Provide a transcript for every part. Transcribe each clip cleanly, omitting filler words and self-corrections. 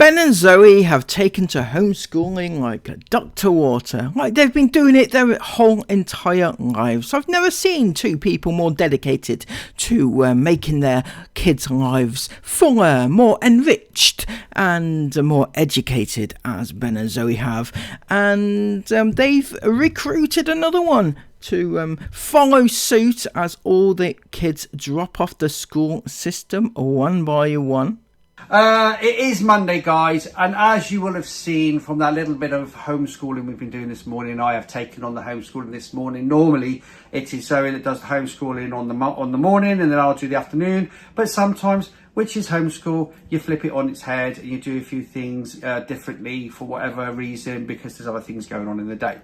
Ben and Zoe have taken to homeschooling like a duck to water. Like they've been doing it their whole entire lives. I've never seen two people more dedicated to making their kids' lives fuller, more enriched and more educated as Ben and Zoe have. And they've recruited another one to follow suit as all the kids drop off the school system one by one. It is Monday, guys, and as you will have seen from that little bit of homeschooling we've been doing this morning, I have taken on the homeschooling this morning. Normally, it is Zoe that does the homeschooling on the morning, and then I'll do the afternoon. But sometimes, which is homeschool, you flip it on its head and you do a few things differently for whatever reason, because there's other things going on in the day.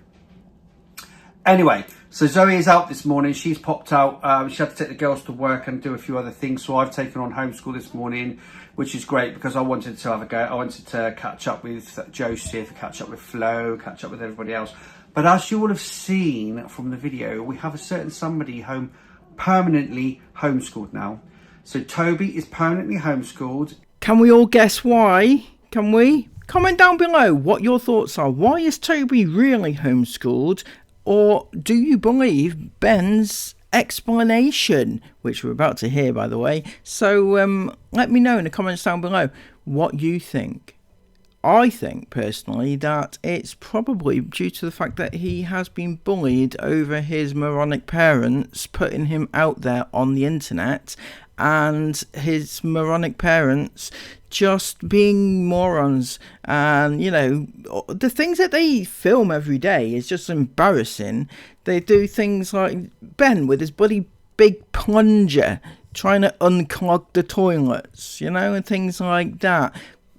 Anyway, so Zoe is out this morning. She's popped out. She had to take the girls to work and do a few other things. So I've taken on homeschool this morning, which is great because I wanted to have a go. I wanted to catch up with Joseph, catch up with Flo, catch up with everybody else. But as you will have seen from the video, we have a certain somebody home permanently homeschooled now. So Toby is permanently homeschooled. Can we all guess why? Can we? Comment down below what your thoughts are. Why is Toby really homeschooled? Or do you believe Ben's explanation, which we're about to hear, by the way? So let me know in the comments down below what you think. I think, personally, that it's probably due to the fact that he has been bullied over his moronic parents putting him out there on the internet, and his moronic parents just being morons. And, you know, the things that they film every day is just embarrassing. They do things like Ben with his bloody big plunger trying to unclog the toilets, you know, and things like that.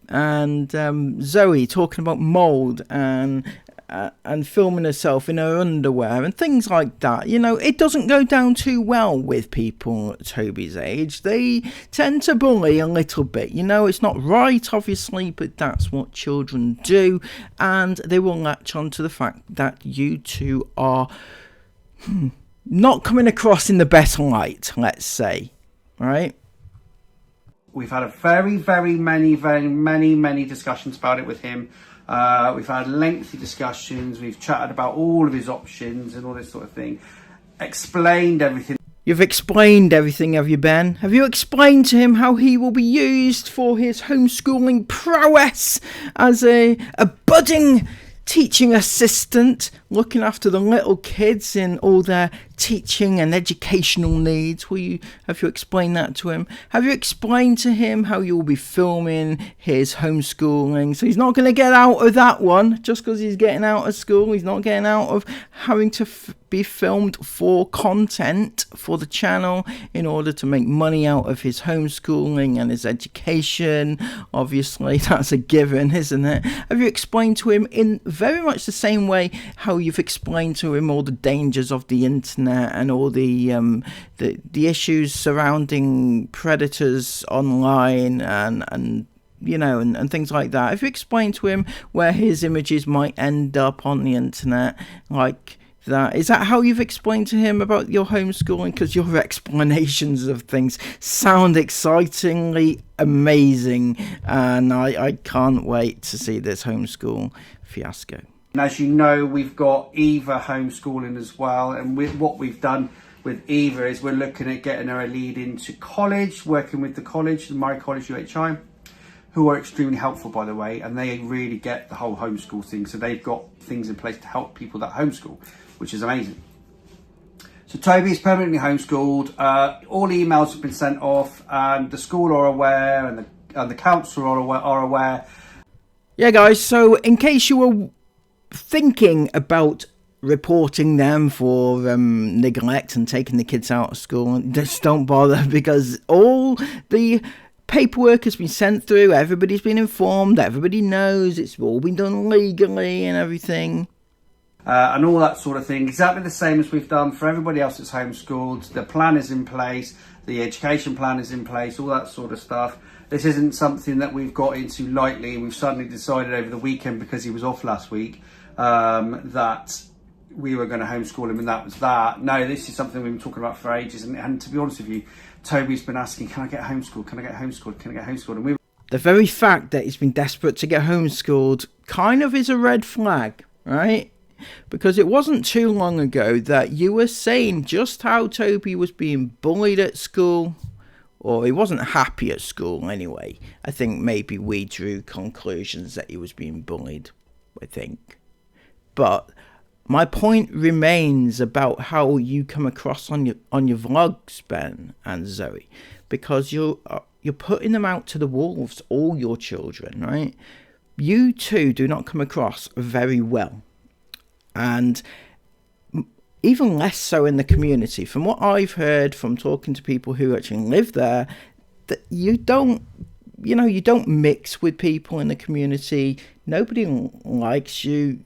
And Zoe talking about mould and filming herself in her underwear and things like that. You know, it doesn't go down too well with people at Toby's age. They tend to bully a little bit. You know, it's not right, obviously, but that's what children do. And they will latch on to the fact that you two are not coming across in the best light, let's say. All right? We've had a very many discussions about it with him. We've had lengthy discussions. We've chatted about all of his options and all this sort of thing. Explained everything. You've explained everything, have you, Ben? Have you explained to him how he will be used for his homeschooling prowess as a budding teaching assistant, looking after the little kids in all their teaching and educational needs? Have you explained that to him? Have you explained to him how you will be filming his homeschooling? So he's not going to get out of that one just because he's getting out of school. He's not getting out of having to be filmed for content for the channel in order to make money out of his homeschooling and his education. Obviously, that's a given, isn't it? Have you explained to him in very much the same way how you've explained to him all the dangers of the internet and all the issues surrounding predators online and you know, and things like that? If you explain to him where his images might end up on the internet, like that, is that how you've explained to him about your homeschooling? Because your explanations of things sound excitingly amazing, and I can't wait to see this homeschool fiasco. And as you know, we've got Eva homeschooling as well, and what we've done with Eva is we're looking at getting her a lead into college, working with the college, the Murray College UHI, who are extremely helpful, by the way, and they really get the whole homeschool thing. So they've got things in place to help people that homeschool, which is amazing. So Toby is permanently homeschooled. All emails have been sent off, and the school are aware, and the council are aware. Yeah, guys, so in case you were thinking about reporting them for neglect and taking the kids out of school, just don't bother, because all the paperwork has been sent through, everybody's been informed, everybody knows, it's all been done legally and everything. And all that sort of thing, exactly the same as we've done for everybody else that's homeschooled. The plan is in place, the education plan is in place, all that sort of stuff. This isn't something that we've got into lightly. We've suddenly decided over the weekend, because he was off last week, that we were going to homeschool him, and that was that. No, this is something we've been talking about for ages. And to be honest with you, Toby's been asking, can I get homeschooled? Can I get homeschooled? Can I get homeschooled? And the very fact that he's been desperate to get homeschooled kind of is a red flag, right? Because it wasn't too long ago that you were saying just how Toby was being bullied at school, or he wasn't happy at school anyway. I think maybe we drew conclusions that he was being bullied, I think. But my point remains about how you come across on your vlogs, Ben and Zoe, because you're putting them out to the wolves, all your children, right? You two do not come across very well, and even less so in the community. From what I've heard from talking to people who actually live there, that you don't mix with people in the community. Nobody likes you.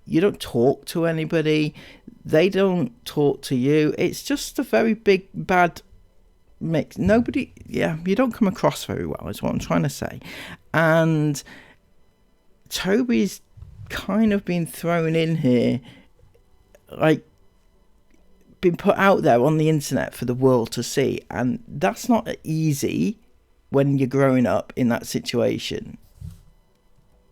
You don't talk to anybody. They don't talk to you. It's just a very big, bad mix. You don't come across very well, is what I'm trying to say. And Toby's kind of been thrown in here, like, been put out there on the internet for the world to see, and that's not easy when you're growing up in that situation.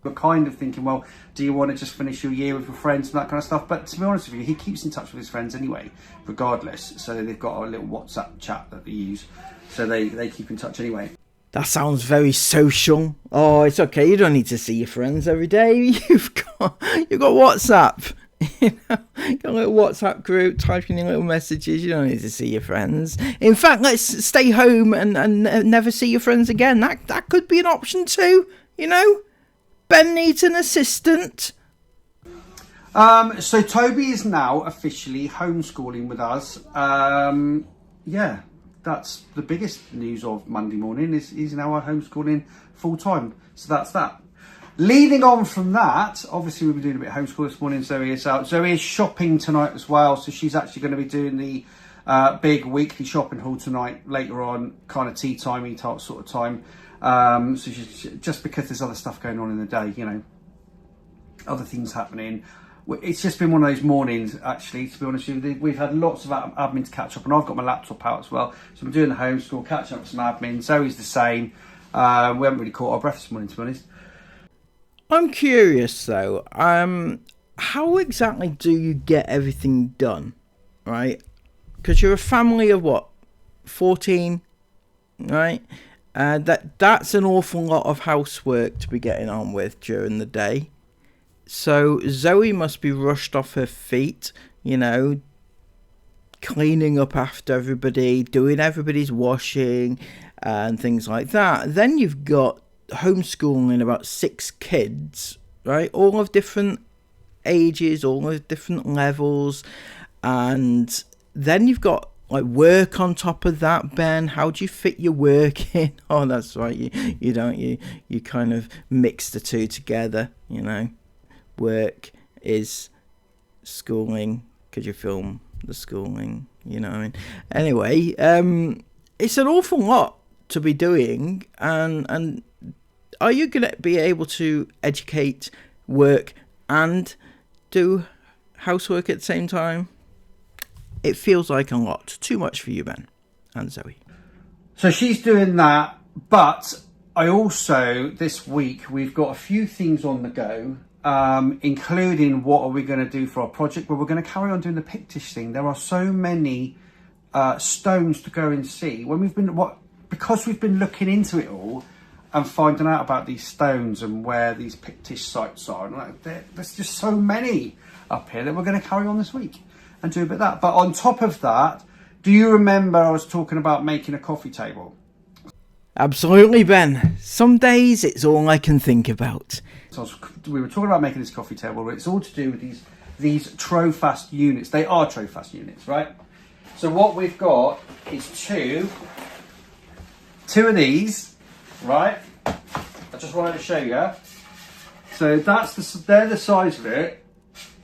We're kind of thinking, well, do you want to just finish your year with your friends and that kind of stuff? But to be honest with you, he keeps in touch with his friends anyway, regardless. So they've got a little WhatsApp chat that they use, so they keep in touch anyway. That sounds very social. Oh, it's okay. You don't need to see your friends every day. You've got WhatsApp. You know, got a little WhatsApp group, typing in little messages. You don't need to see your friends. In fact, let's stay home and never see your friends again. That could be an option too. You know, Ben needs an assistant. So Toby is now officially homeschooling with us. Yeah, that's the biggest news of Monday morning. He's now homeschooling full time. So that's that. Leading on from that, obviously we've been doing a bit of homeschool this morning. Zoe is out. Zoe is shopping tonight as well, so she's actually going to be doing the big weekly shopping haul tonight later on, kind of tea timey type sort of time. So she's, just because there's other stuff going on in the day, you know, other things happening. It's just been one of those mornings, actually, to be honest with you. We've had lots of admin to catch up, and I've got my laptop out as well. So I'm doing the homeschool, catching up with some admin. Zoe's the same. We haven't really caught our breath this morning, to be honest. I'm curious though, how exactly do you get everything done, right? Because you're a family of what, 14, right? That's an awful lot of housework to be getting on with during the day. So Zoe must be rushed off her feet, you know, cleaning up after everybody, doing everybody's washing and things like that. Then you've got homeschooling about 6 kids, right? All of different ages, all of different levels. And then you've got like work on top of that, Ben. How do you fit your work in? Oh, that's right. You kind of mix the two together, you know. Work is schooling because you film the schooling, you know what I mean? Anyway, it's an awful lot to be doing, and are you going to be able to educate, work, and do housework at the same time? It feels like a lot. Too much for you, Ben and Zoe. So she's doing that, but I also, this week, we've got a few things on the go, including what are we going to do for our project, but we're going to carry on doing the Pictish thing. There are so many stones to go and see. Because we've been looking into it all and finding out about these stones and where these Pictish sites are, and there's just so many up here that we're going to carry on this week and do a bit of that. But on top of that, do you remember I was talking about making a coffee table? Absolutely, Ben. Some days it's all I can think about. So we were talking about making this coffee table. It's all to do with these Trofast units. They are Trofast units, right? So what we've got is two of these, right? I just wanted to show you. So they're the size of it.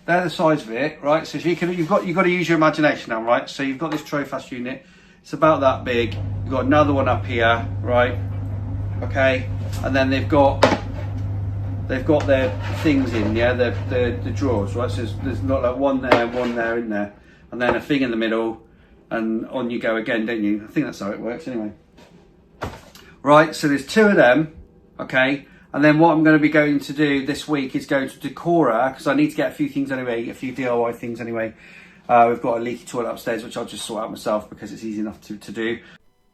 They're the size of it, right? So you've got to use your imagination now, right? So you've got this Trofast unit. It's about that big. You've got another one up here, right? Okay, and then they've got their things in, yeah, the drawers, right? So there's not like one there in there, and then a thing in the middle, and on you go again, don't you? I think that's how it works anyway. Right, so there's two of them, Okay, and then what I'm going to be going to do this week is go to Decora, because I need to get a few things anyway, a few DIY things anyway. We've got a leaky toilet upstairs, which I'll just sort out myself because it's easy enough to do.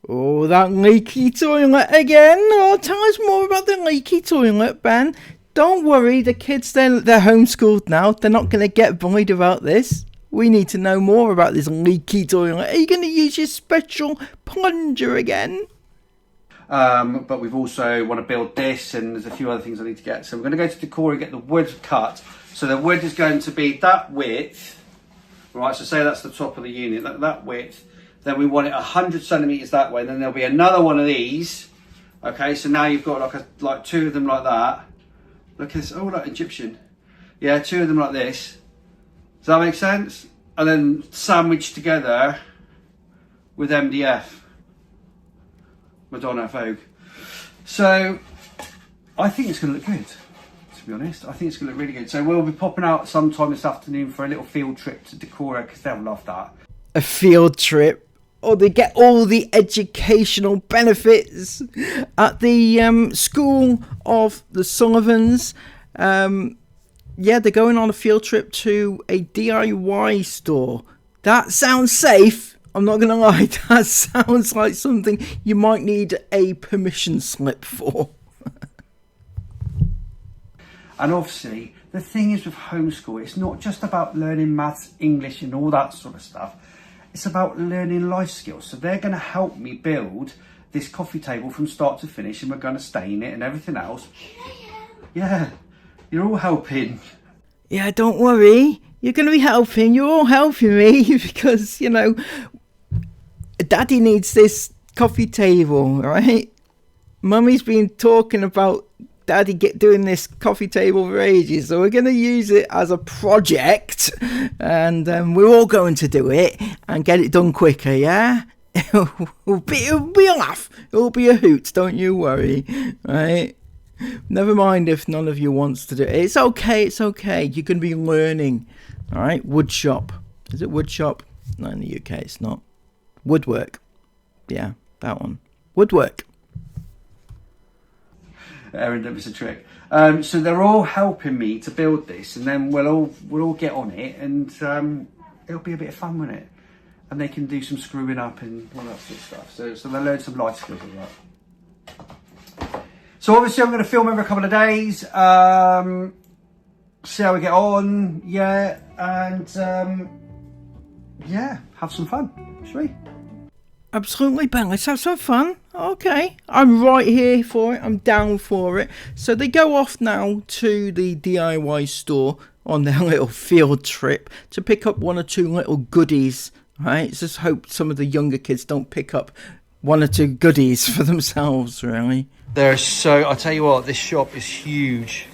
Oh, that leaky toilet again. Oh, tell us more about the leaky toilet, Ben. Don't worry, the kids, they're homeschooled now. They're not going to get bullied about this. We need to know more about this leaky toilet. Are you going to use your special plunger again? But we've also want to build this, and there's a few other things I need to get. So we're going to go to Decora and get the wood cut. So the wood is going to be that width. Right, so say that's the top of the unit, that width. Then we want it 100 centimetres that way. Then there'll be another one of these. Okay, so now you've got like two of them like that. Look at this, oh, like Egyptian. Yeah, two of them like this. Does that make sense? And then sandwiched together with MDF. Madonna Vogue. So I think it's going to look good. To be honest, I think it's going to look really good. So we'll be popping out sometime this afternoon for a little field trip to Decora, because they'll love that. A field trip? Oh, they get all the educational benefits at the school of the Sullivans. Yeah, they're going on a field trip to a DIY store. That sounds safe. I'm not going to lie. That sounds like something you might need a permission slip for. And obviously, the thing is with homeschool, it's not just about learning maths, English and all that sort of stuff. It's about learning life skills. So they're going to help me build this coffee table from start to finish, and we're going to stain it and everything else. Yeah, you're all helping. Yeah, don't worry. You're going to be helping. You're all helping me because, you know, Daddy needs this coffee table, right? Mummy's been talking about Daddy doing this coffee table for ages, so we're going to use it as a project, and we're all going to do it and get it done quicker, yeah? it'll be a laugh, it'll be a hoot, don't you worry, right? Never mind if none of you wants to do it. It's okay, you're going to be learning, all right? Wood shop. Is it wood shop? No, in the UK it's not. Woodwork. Yeah, that one. Woodwork. Erin, that was a trick. So they're all helping me to build this, and then we'll all get on it, and it'll be a bit of fun with it. And they can do some screwing up and all that sort of stuff. So they'll learn some life skills as well. So obviously I'm going to film every couple of days, see how we get on, yeah, and yeah, have some fun, shall we? Absolutely, Ben. Let's have some fun. Okay. I'm right here for it. I'm down for it. So they go off now to the DIY store on their little field trip to pick up one or two little goodies, right? Just hope some of the younger kids don't pick up one or two goodies for themselves, really. I'll tell you what, this shop is huge.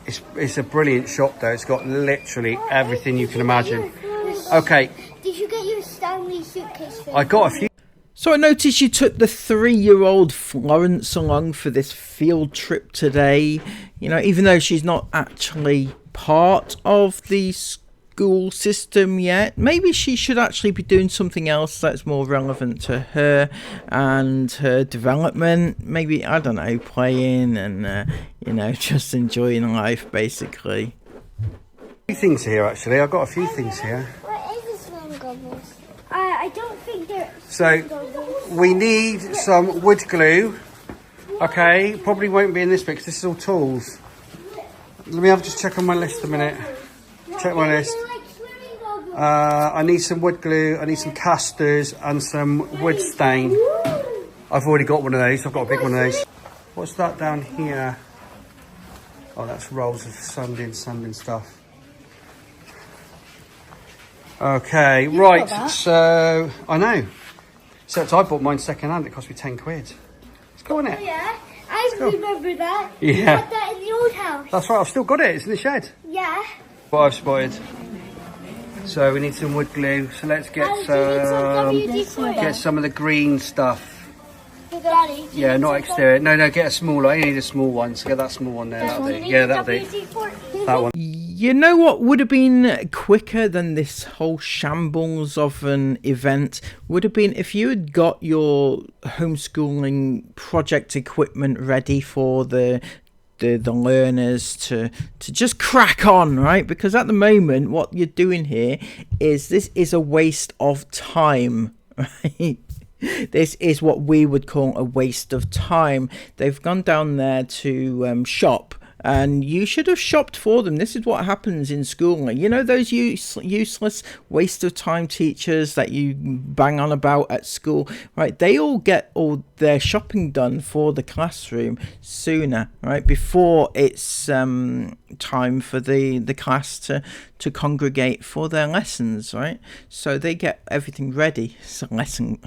It's a brilliant shop though. It's got literally everything you can imagine. Okay. Did you get your Stanley suitcase? I got a few. So I noticed you took the 3-year-old Florence along for this field trip today. You know, even though she's not actually part of the school system yet, maybe she should actually be doing something else that's more relevant to her and her development. Maybe, I don't know, playing and, you know, just enjoying life, basically. A few things here, actually. I've got a few things here. What is this one, goggles? I don't think they're... So, we need some wood glue. Okay, probably won't be in this bit because this is all tools. Let me just check on my list a minute. Check my list. I need some wood glue, I need some casters and some wood stain. I've already got one of those, I've got a big one of those. What's that down here? Oh, that's rolls of sanding stuff. Okay, right, so, I know. Except I bought mine second hand, it cost me 10 quid. Let's go on it. Oh yeah, I remember that. Yeah. You had that in the old house. That's right, I've still got it, it's in the shed. Yeah. What I've spotted. So we need some wood glue, so let's get some of the green stuff. Daddy, Yeah, not exterior. No, get a smaller. You need a small one. So get that small one there. That'll do. Yeah, that'll do. That one. You know what would have been quicker than this whole shambles of an event would have been if you had got your homeschooling project equipment ready for the learners to just crack on, right? Because at the moment what you're doing here is this is a waste of time, right? This is what we would call a waste of time. They've gone down there to shop, and you should have shopped for them. This is what happens in schooling. You know those useless waste of time teachers that you bang on about at school, right? They all get all their shopping done for the classroom sooner, right? Before it's time for the class to congregate for their lessons, right? So they get everything ready, so lesson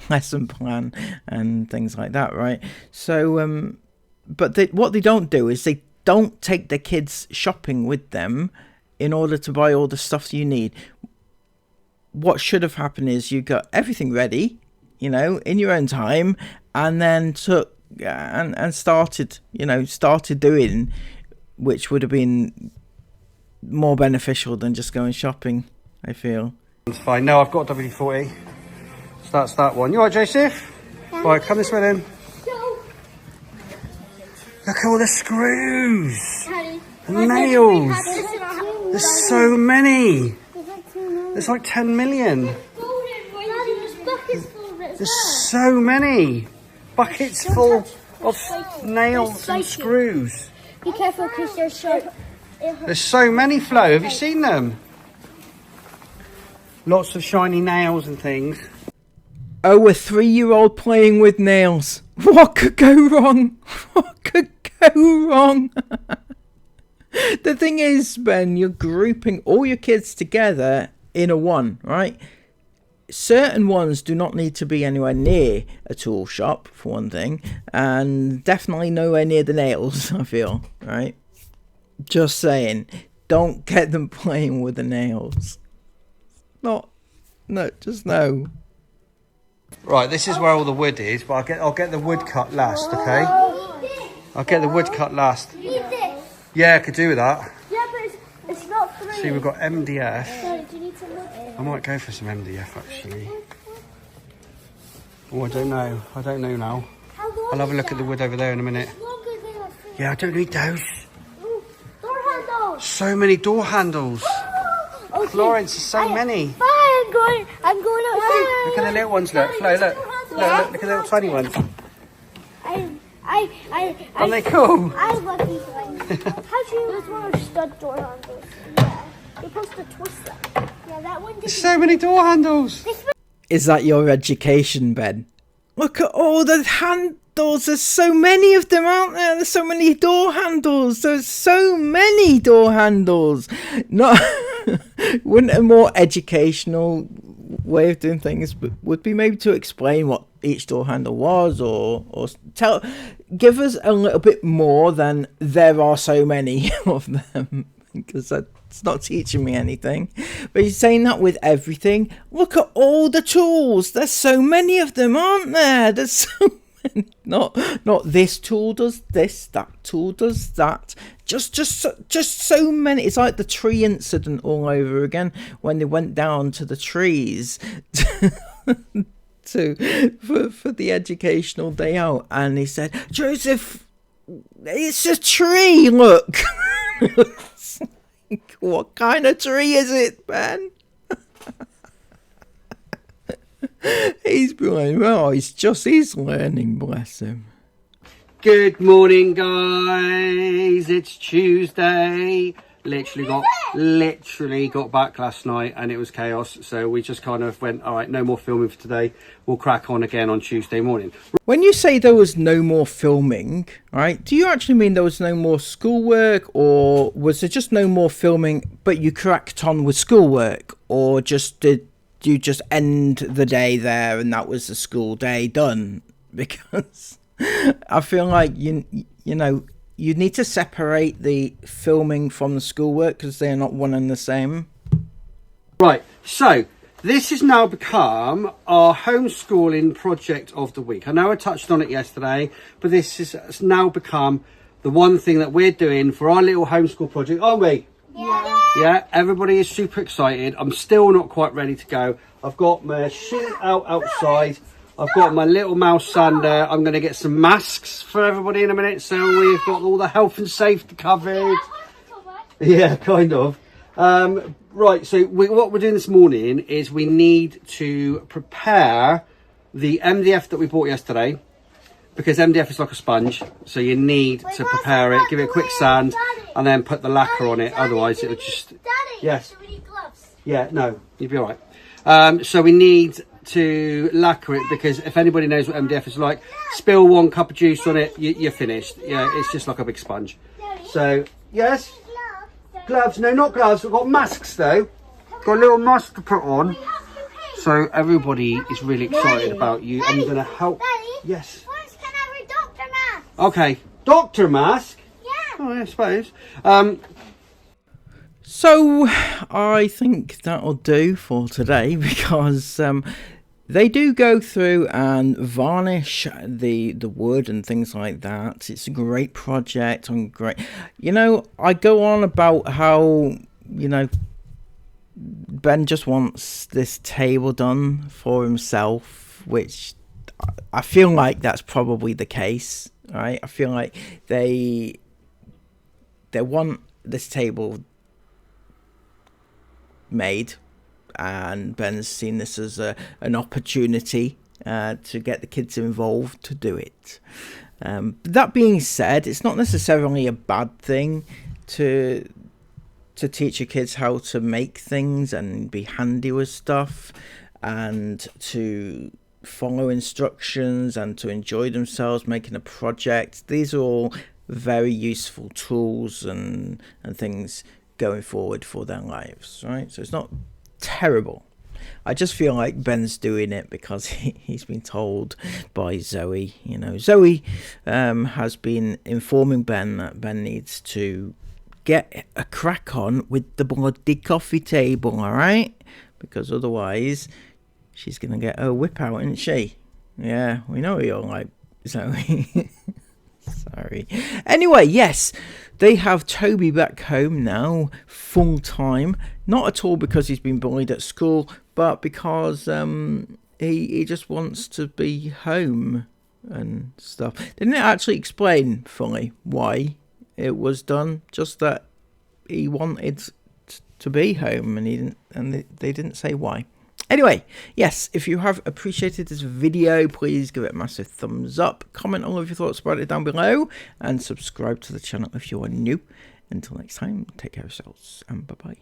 plan and things like that, right? So but what they don't do is they don't take the kids shopping with them in order to buy all the stuff you need. What should have happened is you got everything ready, you know, in your own time, and then took and started doing, which would have been more beneficial than just going shopping, I feel. It's fine. No, I've got WD-40. So that's that one. You all right, Joseph? Right, come this way then. Look at all the screws, the nails. There's so many. There's like 10 million. There's so many. Buckets full of nails and screws. Be careful because they're sharp. There's so many, Flo. Have you seen them? Lots of shiny nails and things. Oh, a 3-year-old playing with nails. What could go wrong? What could go wrong? The thing is, Ben, you're grouping all your kids together in a one, right? Certain ones do not need to be anywhere near a tool shop, for one thing, and definitely nowhere near the nails, I feel, right? Just saying, don't get them playing with the nails. Just no. Right, this is where all the wood is, but I'll get the wood cut last, okay? I'll get the wood cut last. Yeah, I could do with that. Yeah, but it's not 3. See, we've got MDF. Sorry, do you need some wood? I might go for some MDF, actually. Oh, I don't know. I don't know now. I'll have a look at the wood over there in a minute. Yeah, I don't need those. Door handles. So many door handles. Okay. Florence, there's so many. I'm going outside. Look at the little ones, look. Flo, look. Look at the little tiny ones. Aren't they cool? I love these ones. How do you use one of stud door handles? Yeah. You're supposed to twist them. Yeah, that one There's so many door handles. Is that your education, Ben? Look at all the handles. There's so many of them, aren't there? There's so many door handles. There's so many door handles. Not wouldn't a more educational way of doing things would be maybe to explain what each door handle was, or give us a little bit more than there are so many of them, because that's not teaching me anything. But he's saying that with everything. Look at all the tools. There's so many of them, aren't there? There's so many. Not this tool does this, that tool does that. Just so many. It's like the tree incident all over again when they went down to the trees for the educational day out, and he said, Joseph, it's a tree, look. What kind of tree is it, Ben? He's been like, he's learning, bless him. Good morning, guys. It's Tuesday. Literally got back last night and it was chaos. So we just kind of went, all right, no more filming for today. We'll crack on again on Tuesday morning. When you say there was no more filming, right, do you actually mean there was no more schoolwork, or was there just no more filming but you cracked on with schoolwork, or just did you just end the day there and that was the school day done? Because I feel like you know you need to separate the filming from the schoolwork because they're not one and the same. Right, so this has now become our homeschooling project of the week. I know I touched on it yesterday, but this has now become the one thing that we're doing for our little homeschool project, aren't we? Yeah. Yeah, everybody is super excited. I'm still not quite ready to go. I've got my sheet outside. I've got my little mouse sander. I'm going to get some masks for everybody in a minute, so we've got all the health and safety covered. Yeah, kind of. Right, so what we're doing this morning is we need to prepare the MDF that we bought yesterday, because MDF is like a sponge, so you need to prepare it, give it a quick sand, and then put the lacquer on it. Otherwise, it would just... Yes. Yeah, no, you'd be all right. So we need to lacquer it, because if anybody knows what MDF is like, spill 1 cup of juice on it, you're finished. Yeah, it's just like a big sponge. So, yes. Gloves? No, not gloves. We've got masks though. Got a little mask to put on. So everybody is really excited about you. I'm going to help. Yes. Okay, doctor mask? Yeah. Oh, I suppose. So, I think that'll do for today, because they do go through and varnish the wood and things like that. It's a great project. You know, I go on about how, you know, Ben just wants this table done for himself, which I feel like that's probably the case. Right, I feel like they want this table made, and Ben's seen this as an opportunity to get the kids involved to do it. That being said, it's not necessarily a bad thing to teach your kids how to make things and be handy with stuff, and to follow instructions and to enjoy themselves making a project. These are all very useful tools and things going forward for their lives, right? So it's not terrible. I just feel like Ben's doing it because he's been told by Zoe. You know, Zoe has been informing Ben that Ben needs to get a crack on with the bloody coffee table, all right? Because otherwise she's going to get her whip out, isn't she? Yeah, we know you're like, Zoe. Sorry. Anyway, yes, they have Toby back home now, full time. Not at all because he's been bullied at school, but because he just wants to be home and stuff. They didn't actually explain fully why it was done, just that he wanted to be home, and they didn't say why. Anyway, yes, if you have appreciated this video, please give it a massive thumbs up, comment all of your thoughts about it down below, and subscribe to the channel if you are new. Until next time, take care of yourselves, and bye-bye.